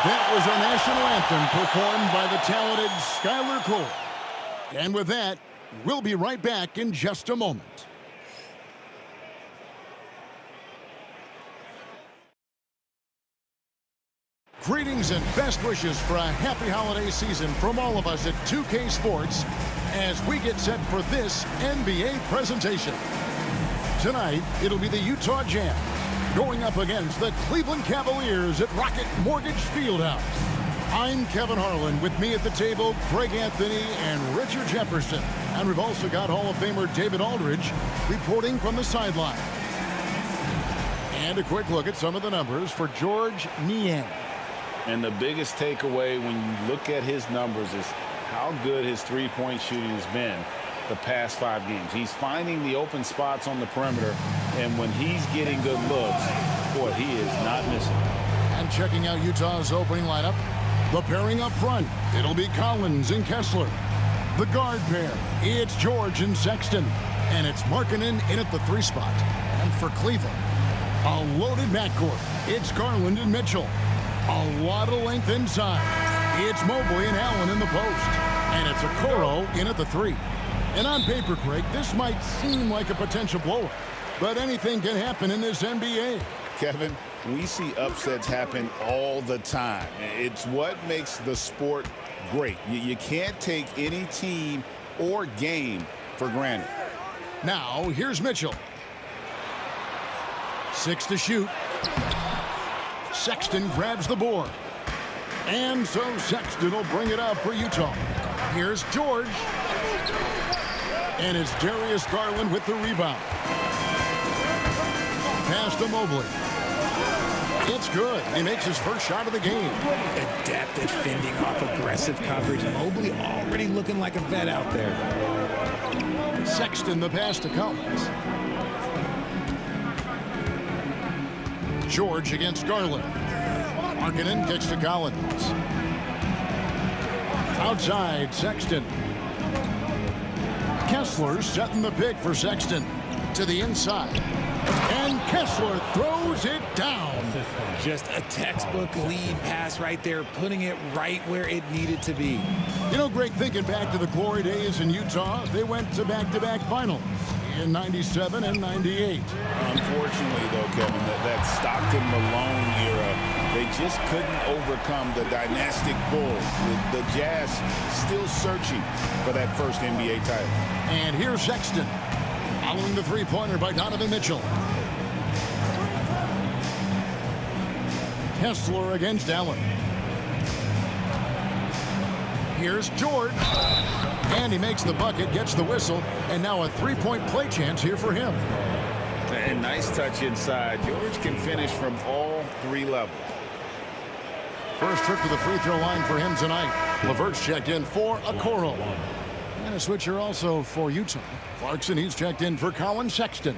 That was our national anthem performed by the talented Skylar Cole. And with that, we'll be right back in just a moment. Greetings and best wishes for a happy holiday season from all of us at 2K Sports as we get set for this NBA presentation. Tonight, it'll be the Utah Jazz going up against the Cleveland Cavaliers at Rocket Mortgage Fieldhouse. I'm Kevin Harlan. With me at the table, Greg Anthony and Richard Jefferson. And we've also got Hall of Famer David Aldridge reporting from the sideline. And a quick look at some of the numbers for George Niang. And the biggest takeaway when you look at his numbers is how good his three-point shooting has been the past 5 games. He's finding the open spots on the perimeter, and when he's getting good looks, boy, he is not missing. And checking out Utah's opening lineup, the pairing up front, it'll be Collins and Kessler. The guard pair, it's George and Sexton. And it's Markkanen in at the 3 spot. And for Cleveland, a loaded backcourt, it's Garland and Mitchell. A lot of length inside. It's Mobley and Allen in the post. And it's Okoro in at the 3. And on paper, Craig, this might seem like a potential blowout, but anything can happen in this NBA. Kevin, we see upsets happen all the time. It's what makes the sport great. You can't take any team or game for granted. Now, here's Mitchell. 6 to shoot. Sexton grabs the board. And so Sexton will bring it up for Utah. Here's George. And it's Darius Garland with the rebound. Pass to Mobley. It's good. He makes his first shot of the game. Adept at fending off aggressive coverage. Mobley already looking like a vet out there. Sexton the pass to Collins. George against Garland. Markkanen kicks to Collins. Outside, Sexton. Kessler setting the pick for Sexton. To the inside. And Kessler throws it down. Just a textbook lead pass right there, putting it right where it needed to be. You know, Greg, thinking back to the glory days in Utah, they went to back-to-back finals in 97 and 98. Unfortunately, though, Kevin, that Stockton-Malone era, they just couldn't overcome the dynastic Bulls. The Jazz still searching for that first NBA title. And here's Sexton, following the three-pointer by Donovan Mitchell. Kessler against Allen. Here's George. And he makes the bucket, gets the whistle, and now a three-point play chance here for him. And nice touch inside. George can finish from all 3 levels. First trip to the free throw line for him tonight. LeVert's checked in for Okoro. And a switcher also for Utah. Clarkson, he's checked in for Colin Sexton.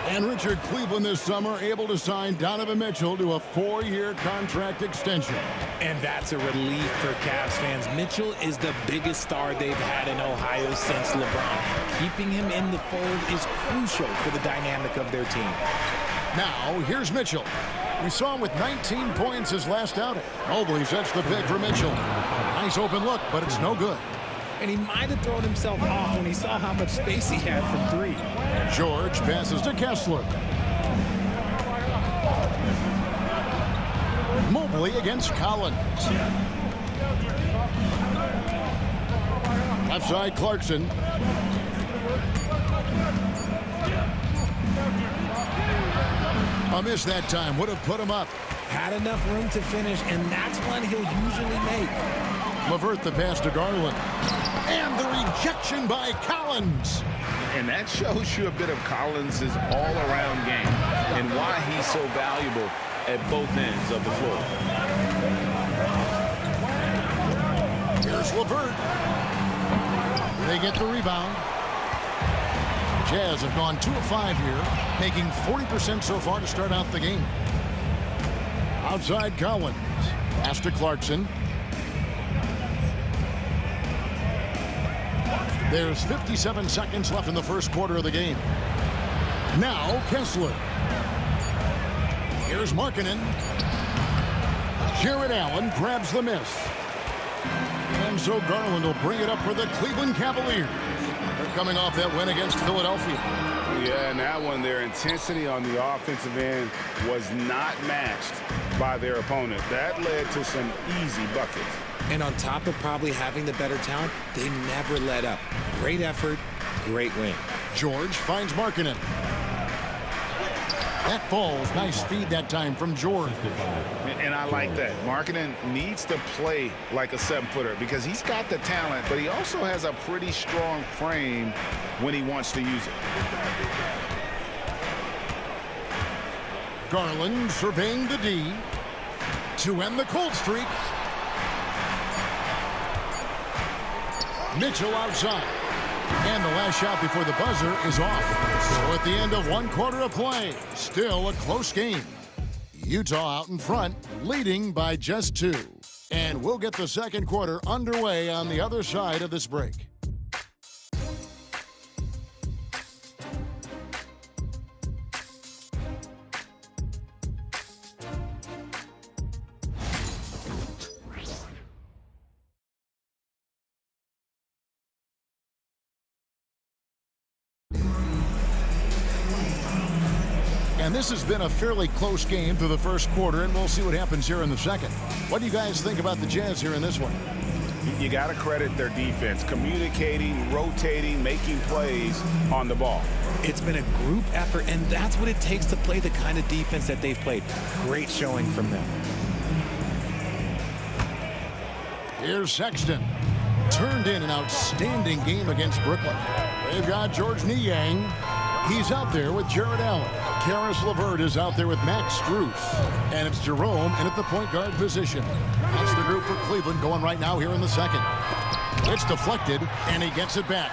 And Richard, Cleveland this summer able to sign Donovan Mitchell to a 4-year contract extension. And that's a relief for Cavs fans. Mitchell is the biggest star they've had in Ohio since LeBron. Keeping him in the fold is crucial for the dynamic of their team. Now, here's Mitchell. We saw him with 19 points his last outing. Mobley sets the pick for Mitchell. Nice open look, but it's no good. And he might have thrown himself off when he saw how much space he had from 3. George passes to Kessler. Mobley against Collins. Left side, Clarkson. A miss that time. Would have put him up. Had enough room to finish, and that's one he'll usually make. LeVert the pass to Garland. And the rejection by Collins. And that shows you a bit of Collins' all-around game and why he's so valuable at both ends of the floor. Here's LeVert. They get the rebound. Jazz have gone 2 of 5 here, making 40% so far to start out the game. Outside Collins. Pass to Clarkson. There's 57 seconds left in the first quarter of the game. Now Kessler. Here's Markkanen. Jared Allen grabs the miss. And so Garland will bring it up for the Cleveland Cavaliers. They're coming off that win against Philadelphia. Yeah, and that one, their intensity on the offensive end was not matched by their opponent. That led to some easy buckets. And on top of probably having the better talent, they never let up. Great effort, great win. George finds Markkanen. That falls. Nice feed that time from George. And I like that. Markkanen needs to play like a 7-footer because he's got the talent, but he also has a pretty strong frame when he wants to use it. Garland surveying the D to end the cold streak. Mitchell outside. And the last shot before the buzzer is off. So at the end of 1 quarter of play, still a close game. Utah out in front, leading by just 2. And we'll get the second quarter underway on the other side of this break. And this has been a fairly close game through the first quarter, and we'll see what happens here in the second. What do you guys think about the Jazz here in this one? You got to credit their defense, communicating, rotating, making plays on the ball. It's been a group effort, and that's what it takes to play the kind of defense that they've played. Great showing from them. Here's Sexton. Turned in an outstanding game against Brooklyn. They've got George Niang. He's out there with Jared Allen. Karis LeVert is out there with Max Strus. And it's Jerome in at the point guard position. That's the group for Cleveland going right now here in the second. It's deflected, and he gets it back.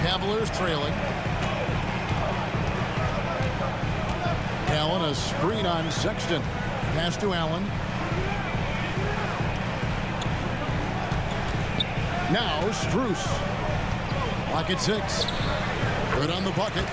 Cavaliers trailing. Allen, a screen on Sexton. Pass to Allen. Now Strus. Lock at 6. Good on the bucket.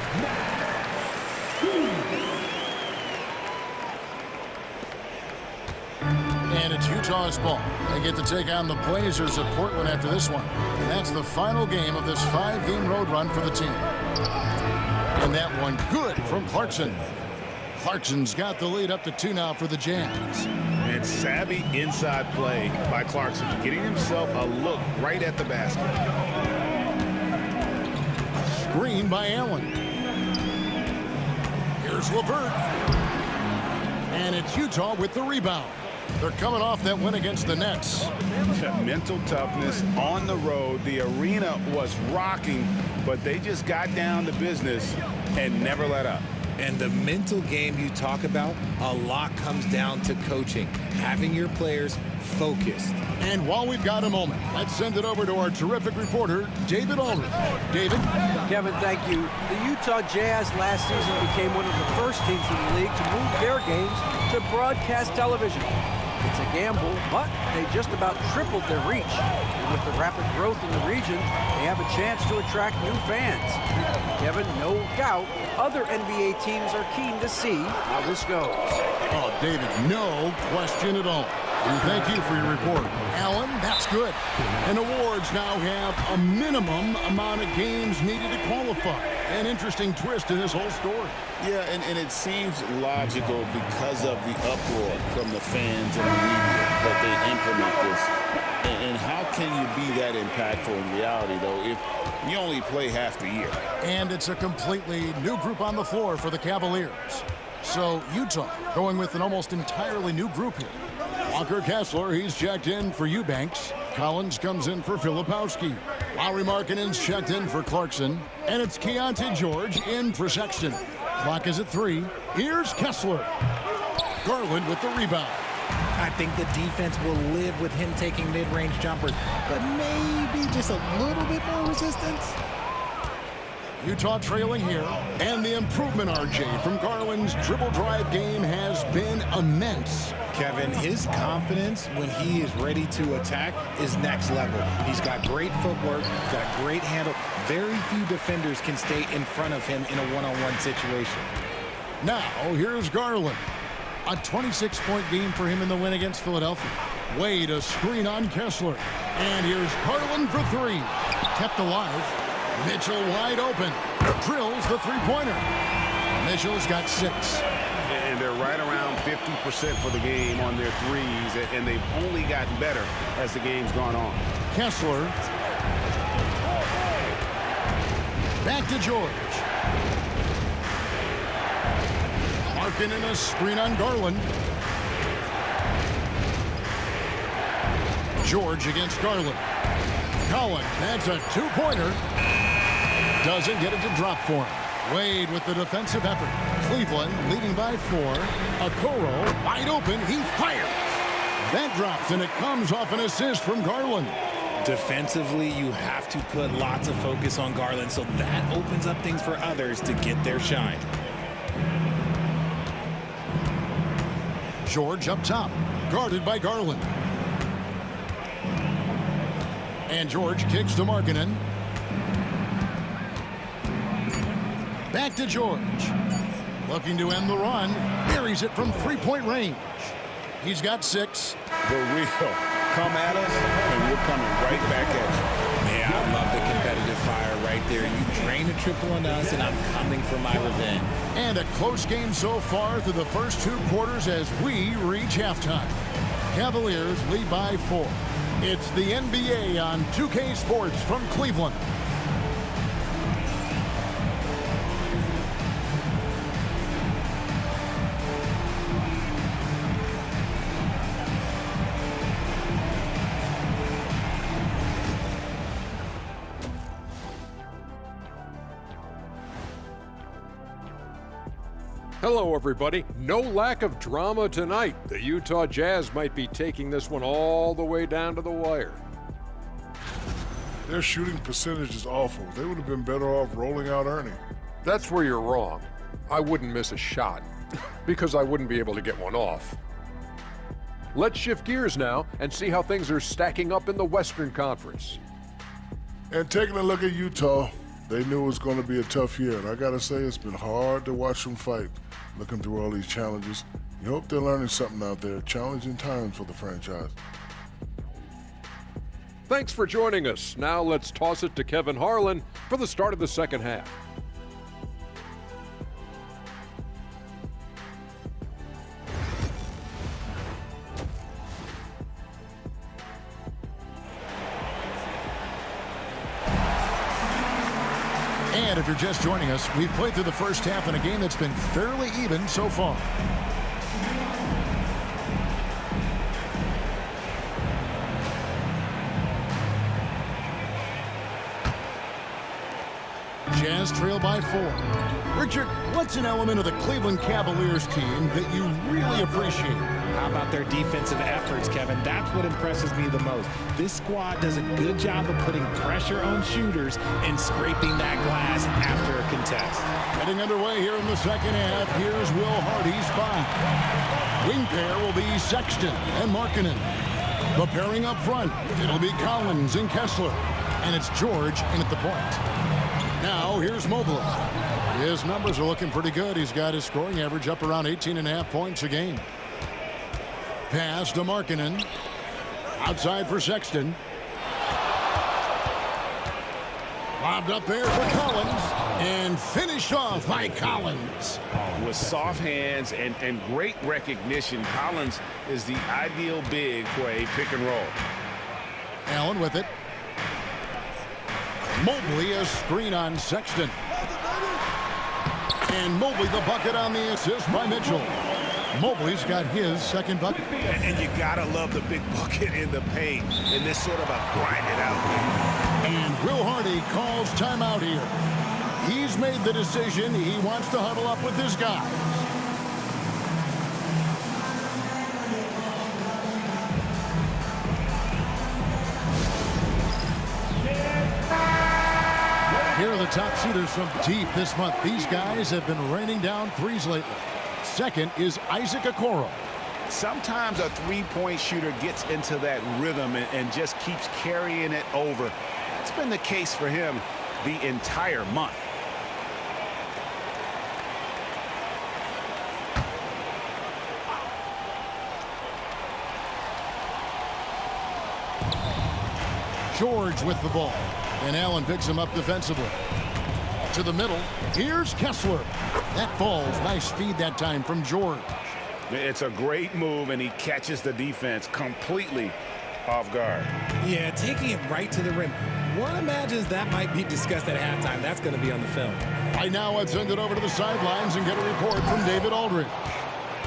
And it's Utah's ball. They get to take on the Blazers of Portland after this one. And that's the final game of this 5-game road run for the team. And that one good from Clarkson. Clarkson's got the lead up to 2 now for the Jazz. And savvy inside play by Clarkson, getting himself a look right at the basket. Screen by Allen. Here's LeVert. And it's Utah with the rebound. They're coming off that win against the Nets. Mental toughness on the road. The arena was rocking, but they just got down to business and never let up. And the mental game you talk about, a lot comes down to coaching, having your players focused. And while we've got a moment, let's send it over to our terrific reporter, David Aldridge. David? Kevin, thank you. The Utah Jazz last season became one of the first teams in the league to move their games to broadcast television. It's a gamble, but they just about tripled their reach. And with the rapid growth in the region, they have a chance to attract new fans. Kevin, no doubt, other NBA teams are keen to see how this goes. Oh, David, no question at all. And thank you for your report. Allen, that's good. And awards now have a minimum amount of games needed to qualify. An interesting twist in this whole story. Yeah, and it seems logical because of the uproar from the fans and the media that they implement this. And how can you be that impactful in reality, though, if you only play half the year? And it's a completely new group on the floor for the Cavaliers. So Utah going with an almost entirely new group here. Walker Kessler, he's checked in for Eubanks. Collins comes in for Filipowski. Lauri Markkanen's checked in for Clarkson. And it's Keontae George in for Sexton. Clock is at 3. Here's Kessler. Garland with the rebound. I think the defense will live with him taking mid-range jumpers, but maybe just a little bit more resistance. Utah trailing here. And the improvement, RJ, from Garland's dribble drive game has been immense. Kevin, his confidence when he is ready to attack is next level. He's got great footwork, he's got a great handle. Very few defenders can stay in front of him in a one-on-one situation. Now, here's Garland. A 26-point game for him in the win against Philadelphia. Wade a screen on Kessler. And here's Garland for three. Kept alive. Mitchell wide open. Drills the three-pointer. Mitchell's got 6. And they're right around 50% for the game on their threes, and they've only gotten better as the game's gone on. Kessler. Back to George. Marking in a screen on Garland. George against Garland. Collins, that's a two-pointer. Doesn't get it to drop for him. Wade with the defensive effort. Cleveland leading by 4. Okoro wide open. He fires. That drops, and it comes off an assist from Garland. Defensively, you have to put lots of focus on Garland, so that opens up things for others to get their shine. George up top, guarded by Garland. And George kicks to Markkanen. Back to George. Looking to end the run. Buries it from three-point range. He's got 6. The real. Come at us, and we're coming right back at you. Yeah, I love the competitive fire right there. You drain a triple on us, and I'm coming for my revenge. And a close game so far through the first 2 quarters as we reach halftime. Cavaliers lead by 4. It's the NBA on 2K Sports from Cleveland. Hello, everybody. No lack of drama tonight. The Utah Jazz might be taking this one all the way down to the wire. Their shooting percentage is awful. They would have been better off rolling out Ernie. That's where you're wrong. I wouldn't miss a shot because I wouldn't be able to get one off. Let's shift gears now and see how things are stacking up in the Western Conference. And taking a look at Utah, they knew it was going to be a tough year. And I got to say, it's been hard to watch them fight, looking through all these challenges. You hope they're learning something out there. Challenging times for the franchise. Thanks for joining us. Now let's toss it to Kevin Harlan for the start of the second half. And if you're just joining us, we've played through the first half in a game that's been fairly even so far. Jazz trail by 4. Richard, what's an element of the Cleveland Cavaliers team that you really appreciate? How about their defensive efforts, Kevin? That's what impresses me the most. This squad does a good job of putting pressure on shooters and scraping that glass after a contest. Getting underway here in the second half. Here's Will Hardy's 5. Wing pair will be Sexton and Markkanen. The pairing up front, it'll be Collins and Kessler. And it's George in at the point. Now here's Mobley. His numbers are looking pretty good. He's got his scoring average up around 18.5 points a game. Pass to Markkanen. Outside for Sexton. Lobbed up there for Collins. And finished off by Collins. With soft hands and great recognition, Collins is the ideal big for a pick and roll. Allen with it. Mobley a screen on Sexton. And Mobley the bucket on the assist by Mitchell. Mobley's got his second bucket. And you gotta love the big bucket in the paint in this sort of a grind it out game. And Will Hardy calls timeout here. He's made the decision. He wants to huddle up with his guys. Here are the top shooters from deep this month. These guys have been raining down threes lately. Second is Isaac Okoro. Sometimes a three-point shooter gets into that rhythm and just keeps carrying it over. It's been the case for him the entire month. George with the ball. And Allen picks him up defensively. To the middle. Here's Kessler. That falls. Nice feed that time from George. It's a great move, and he catches the defense completely off guard. Yeah, taking it right to the rim. One imagines that might be discussed at halftime. That's going to be on the film. Right now, let's send it over to the sidelines and get a report from David Aldridge.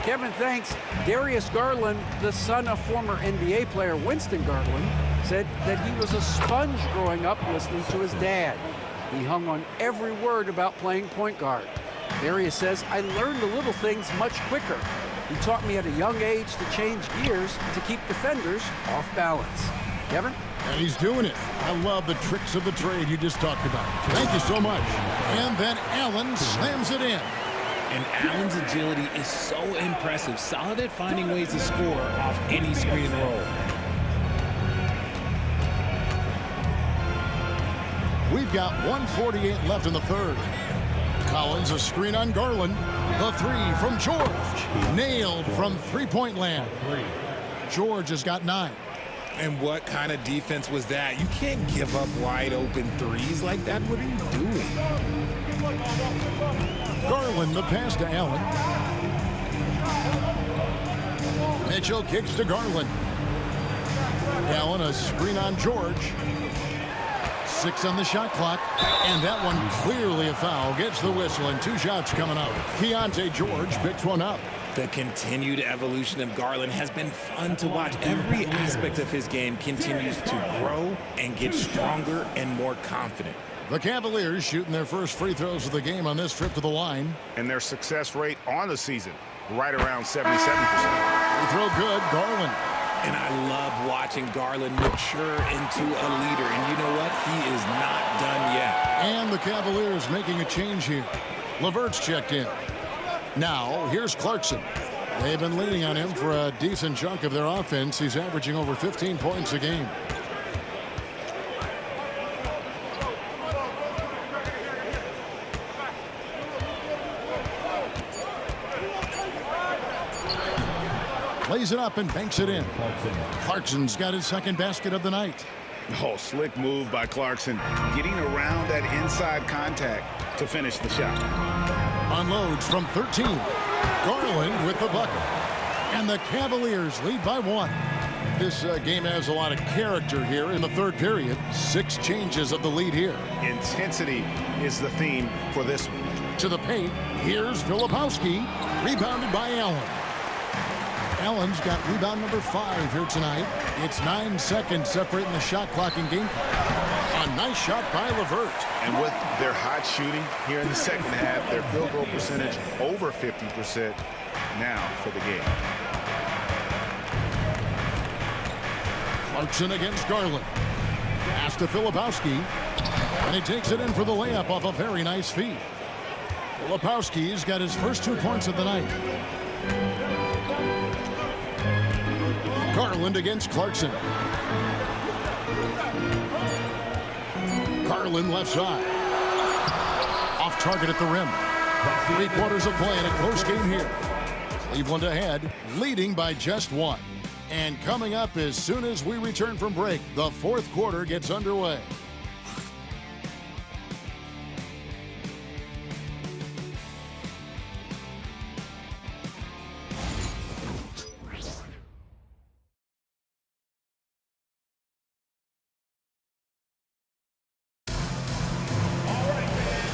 Kevin, thanks. Darius Garland, the son of former NBA player Winston Garland, said that he was a sponge growing up listening to his dad. He hung on every word about playing point guard. Darius says, I learned the little things much quicker. He taught me at a young age to change gears to keep defenders off balance. Kevin? And he's doing it. I love the tricks of the trade you just talked about. Thank you so much. And then Allen slams it in. And Allen's agility is so impressive. Solid at finding ways to score off any screen and roll. We've got 1:48 left in the third. Collins, a screen on Garland. The three from George. Nailed from three-point land. George has got 9. And what kind of defense was that? You can't give up wide open threes like that. What are you doing? Garland, the pass to Allen. Mitchell kicks to Garland. Allen, a screen on George. 6 on the shot clock, and that one clearly a foul. Gets the whistle, and 2 shots coming out. Keontae George picks one up. The continued evolution of Garland has been fun to watch. Every aspect of his game continues to grow and get stronger and more confident. The Cavaliers shooting their first free throws of the game on this trip to the line. And their success rate on the season, right around 77%. Free throw good, Garland. And I love watching Garland mature into a leader. And you know what? He is not done yet. And the Cavaliers making a change here. LeVert's checked in. Now, here's Clarkson. They've been leaning on him for a decent chunk of their offense. He's averaging over 15 points a game. Plays it up and banks it in. Clarkson's got his second basket of the night. Oh, slick move by Clarkson, getting around that inside contact to finish the shot. Unloads from 13. Garland with the bucket. And the Cavaliers lead by 1. This game has a lot of character here in the third period. 6 changes of the lead here. Intensity is the theme for this one. To the paint, here's Filipowski. Rebounded by Allen. Allen's got rebound number 5 here tonight. It's 9 seconds separating the shot clock and game clock. A nice shot by LeVert. And with their hot shooting here in the second half, their field goal percentage over 50% now for the game. Clarkson against Garland. Pass to Filipowski. And he takes it in for the layup off a very nice feed. Filipowski's got his first 2 points of the night. Garland against Clarkson. Garland left side. Off target at the rim. 3 quarters of play in a close game here. Cleveland ahead, leading by just 1. And coming up as soon as we return from break, the fourth quarter gets underway.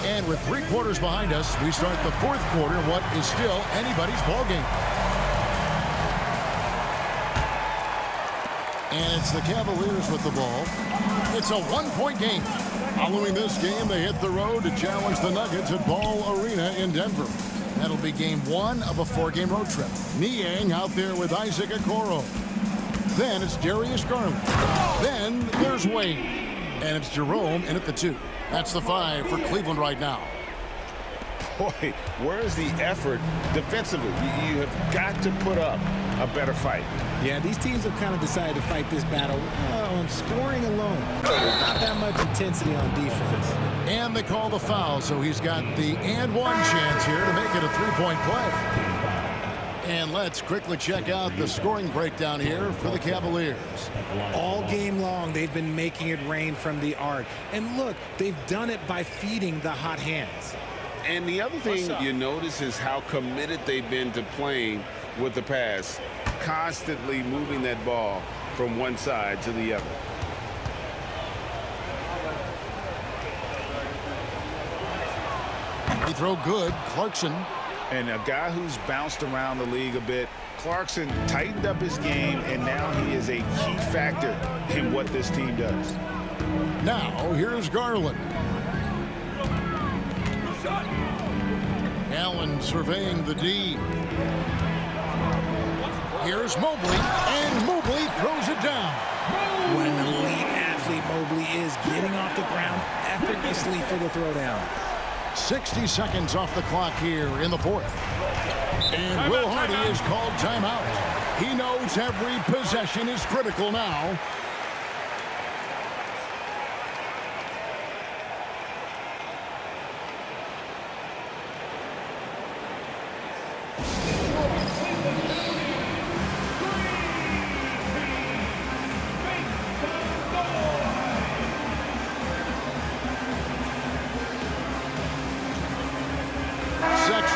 And with 3 quarters behind us, we start the fourth quarter, what is still anybody's ball game. And it's the Cavaliers with the ball. It's a 1-point game. Following this game, they hit the road to challenge the Nuggets at Ball Arena in Denver. That'll be game 1 of a 4-game road trip. Niang out there with Isaac Okoro. Then it's Darius Garland. Then there's Wade. And it's Jerome in at the 2. That's the 5 for Cleveland right now. Boy, where's the effort defensively? You have got to put up a better fight. Yeah, these teams have kind of decided to fight this battle on scoring alone. Not that much intensity on defense. And they call the foul, so he's got the and one chance here to make it a 3-point play. And let's quickly check out the scoring breakdown here for the Cavaliers. All game long, they've been making it rain from the arc. And look, they've done it by feeding the hot hands. And the other thing you notice is how committed they've been to playing with the pass, constantly moving that ball from one side to the other. He throw good. Clarkson. And a guy who's bounced around the league a bit, Clarkson tightened up his game, and now he is a key factor in what this team does. Now, here's Garland. Allen surveying the D. Here's Mobley, and Mobley throws it down. What an elite athlete Mobley is, getting off the ground effortlessly for the throwdown. 60 seconds off the clock here in the fourth. And Will Hardy is called timeout. He knows every possession is critical now.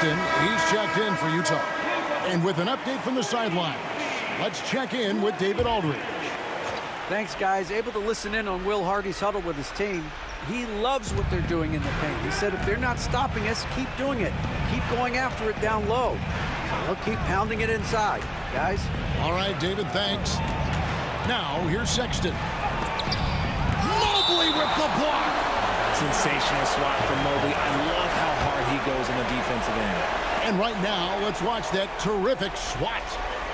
He's checked in for Utah. And with an update from the sideline, let's check in with David Aldridge. Thanks, guys. Able to listen in on Will Hardy's huddle with his team. He loves what they're doing in the paint. He said if they're not stopping us, keep doing it. Keep going after it down low. They'll keep pounding it inside, guys. All right, David, thanks. Now, here's Sexton. Mobley with the block. Sensational swat from Mobley. I love how hard he goes in the defensive end. And right now, let's watch that terrific swat.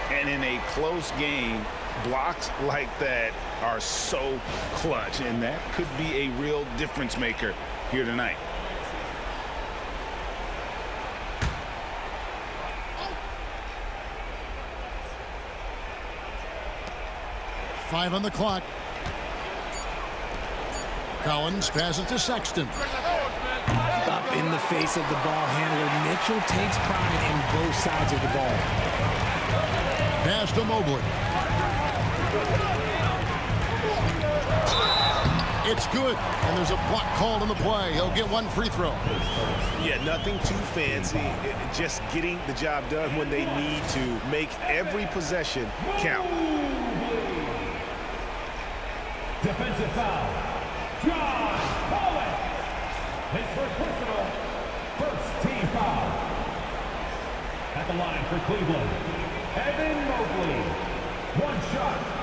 And in a close game, blocks like that are so clutch, and that could be a real difference maker here tonight. Five on the clock. Collins passes to Sexton. Up in the face of the ball handler. Mitchell takes pride in both sides of the ball. Pass to Mobley. It's good, and there's a block called on the play. He'll get one free throw. Yeah, nothing too fancy. Just getting the job done when they need to. Make every possession count. Defensive foul. John Collins. His first personal, first team foul. At the line for Cleveland, Evan Mobley. One shot.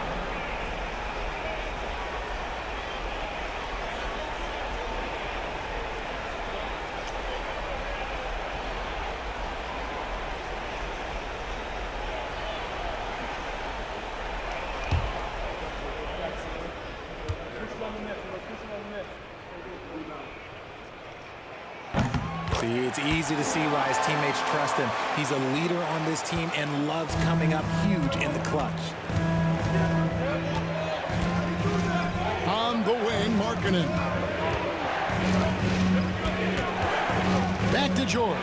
It's easy to see why his teammates trust him. He's a leader on this team and loves coming up huge in the clutch. On the wing, Markkanen. Back to George.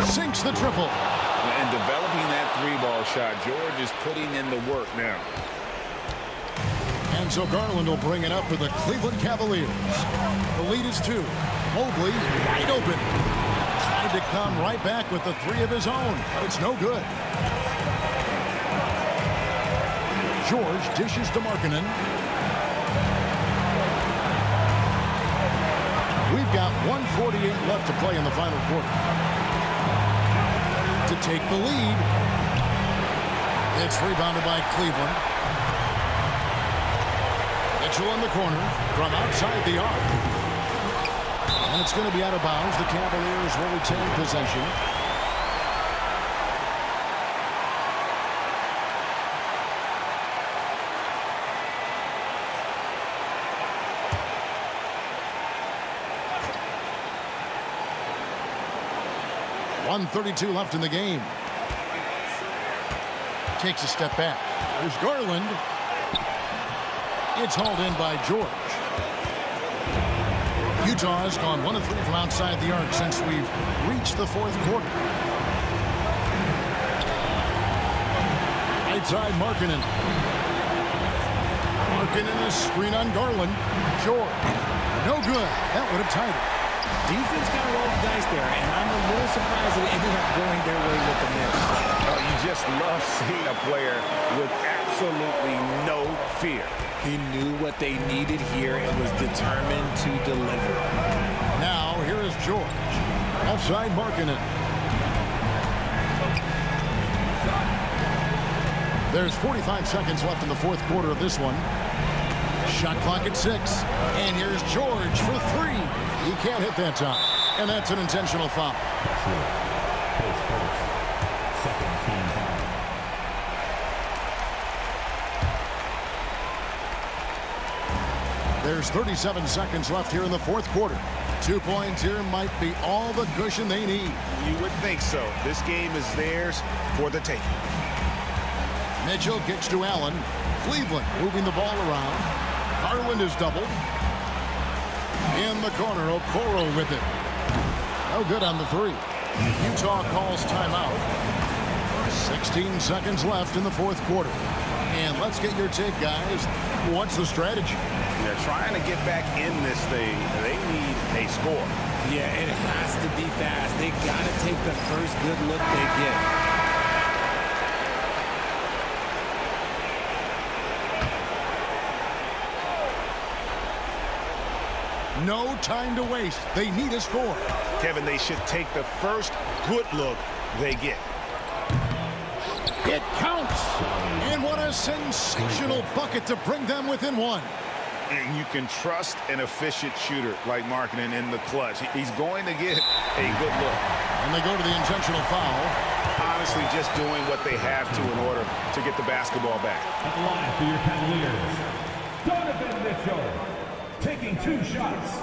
Sinks the triple. And developing that three-ball shot, George is putting in the work now. And so Garland will bring it up for the Cleveland Cavaliers. The lead is 2. Mobley wide open. Tried to come right back with the 3 of his own, but it's no good. George dishes to Markkanen. We've got 1:48 left to play in the final quarter. To take the lead. It's rebounded by Cleveland. Mitchell in the corner from outside the arc. And it's going to be out of bounds. The Cavaliers will retain possession. 1:32 left in the game. Takes a step back. There's Garland. It's hauled in by George. Utah has gone 1 of 3 from outside the arc since we've reached the fourth quarter. Right side, Markkanen. Markkanen is screen on Garland. George. No good. That would have tied it. Defense got to roll the dice there, and I'm a little surprised that it ended up going their way with the miss. Oh, you just love seeing a player with absolutely no fear. He knew what they needed here and was determined to deliver. Now, here is George. Offside, Markkanen. There's 45 seconds left in the fourth quarter of this one. Shot clock at 6. And here's George for 3. He can't hit that time. And that's an intentional foul. Second team foul. There's 37 seconds left here in the fourth quarter. 2 points here might be all the cushion they need. You would think so. This game is theirs for the taking. Mitchell kicks to Allen. Cleveland moving the ball around. Garland is doubled. In the corner, Okoro with it. No good on the 3. Utah calls timeout. 16 seconds left in the fourth quarter. And let's get your take, guys. What's the strategy? They're trying to get back in this thing. They need a score. Yeah, it has to be fast. They got to take the first good look they get. No time to waste. They need a score. Kevin, they should take the first good look they get. It counts. And what a sensational bucket to bring them within 1. And you can trust an efficient shooter like Markkanen in the clutch. He's going to get a good look. And they go to the intentional foul. Honestly, just doing what they have to in order to get the basketball back. At the line for your Cavaliers, Donovan Mitchell, taking 2 shots.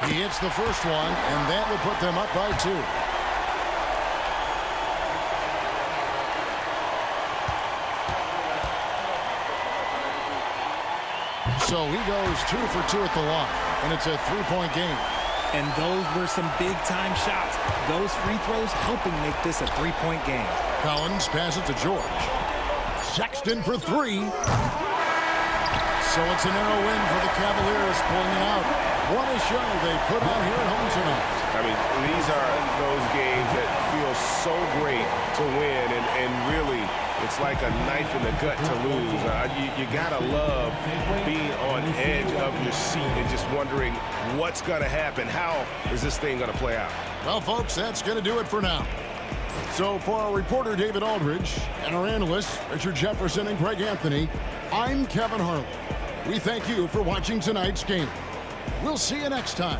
He hits the first one, and that will put them up by 2. So he goes 2 for 2 at the line, and it's a 3-point game. And those were some big-time shots. Those free throws helping make this a 3-point game. Collins passes to George. Sexton for 3. So it's a narrow win for the Cavaliers, pulling it out. What a show they put on here at home tonight. I mean, these are those games that feel so great to win, and really, it's like a knife in the gut to lose. You gotta love being on edge of your seat and just wondering what's gonna happen. How is this thing gonna play out? Well, folks, that's gonna do it for now. So for our reporter, David Aldridge, and our analysts, Richard Jefferson and Greg Anthony, I'm Kevin Harlan. We thank you for watching tonight's game. We'll see you next time.